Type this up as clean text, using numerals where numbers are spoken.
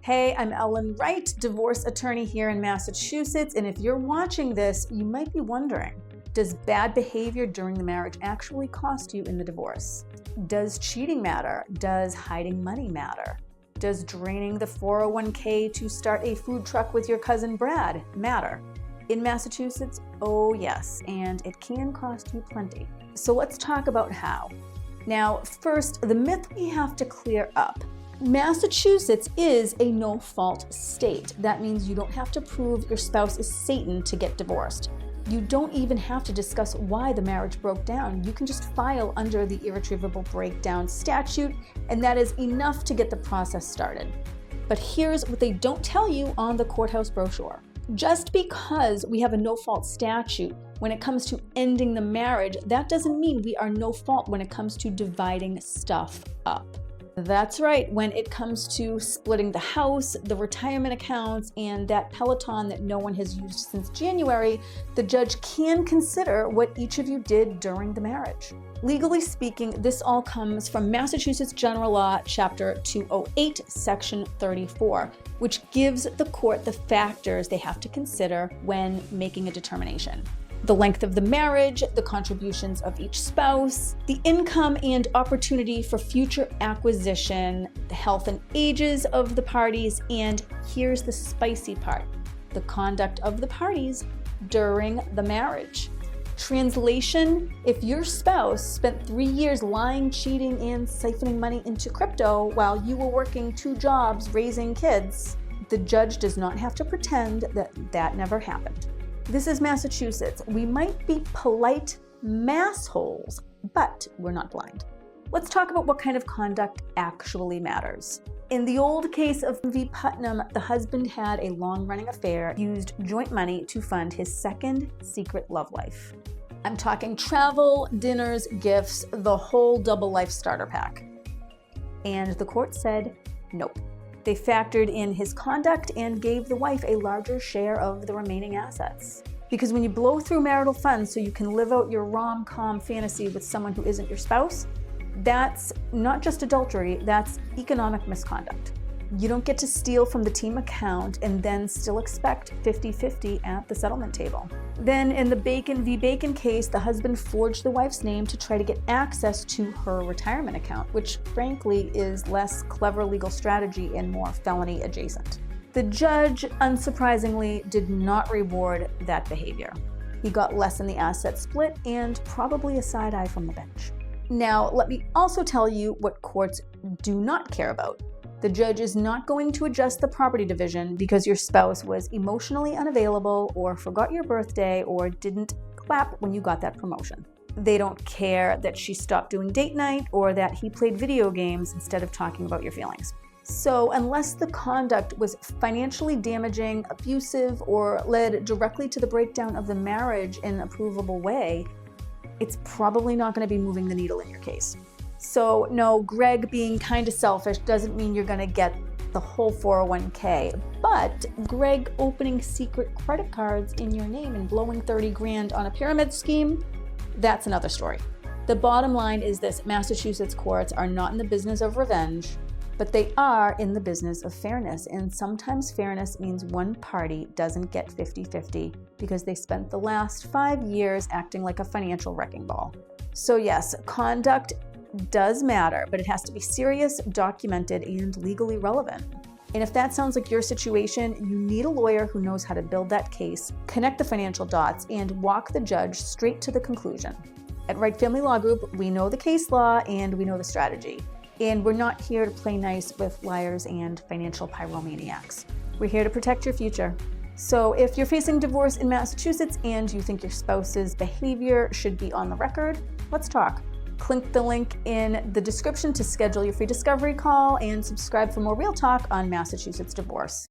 Hey, I'm Ellen Wright, divorce attorney here in Massachusetts, and if you're watching this, you might be wondering, does bad behavior during the marriage actually cost you in the divorce? Does cheating matter? Does hiding money matter? Does draining the 401k to start a food truck with your cousin Brad matter? In Massachusetts, oh yes, and it can cost you plenty. So let's talk about how. Now, first, the myth we have to clear up. Massachusetts is a no-fault state. That means you don't have to prove your spouse is Satan to get divorced. You don't even have to discuss why the marriage broke down. You can just file under the irretrievable breakdown statute, and that is enough to get the process started. But here's what they don't tell you on the courthouse brochure. Just because we have a no-fault statute when it comes to ending the marriage, that doesn't mean we are no fault when it comes to dividing stuff up. That's right, when it comes to splitting the house, the retirement accounts, and that Peloton that no one has used since January, the judge can consider what each of you did during the marriage. Legally speaking, this all comes from Massachusetts General Law, Chapter 208, Section 34, which gives the court the factors they have to consider when making a determination. The length of the marriage, the contributions of each spouse, the income and opportunity for future acquisition, the health and ages of the parties, and here's the spicy part, the conduct of the parties during the marriage. Translation, if your spouse spent 3 years lying, cheating, and siphoning money into crypto while you were working 2 jobs raising kids, the judge does not have to pretend that that never happened. This is Massachusetts. We might be polite massholes, but we're not blind. Let's talk about what kind of conduct actually matters. In the old case of V. Putnam, the husband had a long-running affair, used joint money to fund his second secret love life. I'm talking travel, dinners, gifts, the whole double life starter pack. And the court said, nope. They factored in his conduct and gave the wife a larger share of the remaining assets. Because when you blow through marital funds so you can live out your rom-com fantasy with someone who isn't your spouse, that's not just adultery, that's economic misconduct. You don't get to steal from the team account and then still expect 50-50 at the settlement table. Then in the Bacon v. Bacon case, the husband forged the wife's name to try to get access to her retirement account, which frankly is less clever legal strategy and more felony adjacent. The judge, unsurprisingly, did not reward that behavior. He got less in the asset split and probably a side eye from the bench. Now, let me also tell you what courts do not care about. The judge is not going to adjust the property division because your spouse was emotionally unavailable or forgot your birthday or didn't clap when you got that promotion. They don't care that she stopped doing date night or that he played video games instead of talking about your feelings. So unless the conduct was financially damaging, abusive, or led directly to the breakdown of the marriage in an approvable way, it's probably not going to be moving the needle in your case. So no, Greg being kind of selfish doesn't mean you're going to get the whole 401k, but Greg opening secret credit cards in your name and blowing 30 grand on a pyramid scheme, that's another story. The bottom line is this: Massachusetts courts are not in the business of revenge, but they are in the business of fairness, and sometimes fairness means one party doesn't get 50-50 because they spent the last 5 years acting like a financial wrecking ball. So yes, conduct does matter, but it has to be serious, documented, and legally relevant. And if that sounds like your situation, you need a lawyer who knows how to build that case, connect the financial dots, and walk the judge straight to the conclusion. At Wright Family Law Group, we know the case law and we know the strategy. And we're not here to play nice with liars and financial pyromaniacs. We're here to protect your future. So if you're facing divorce in Massachusetts and you think your spouse's behavior should be on the record, let's talk. Click the link in the description to schedule your free discovery call and subscribe for more real talk on Massachusetts divorce.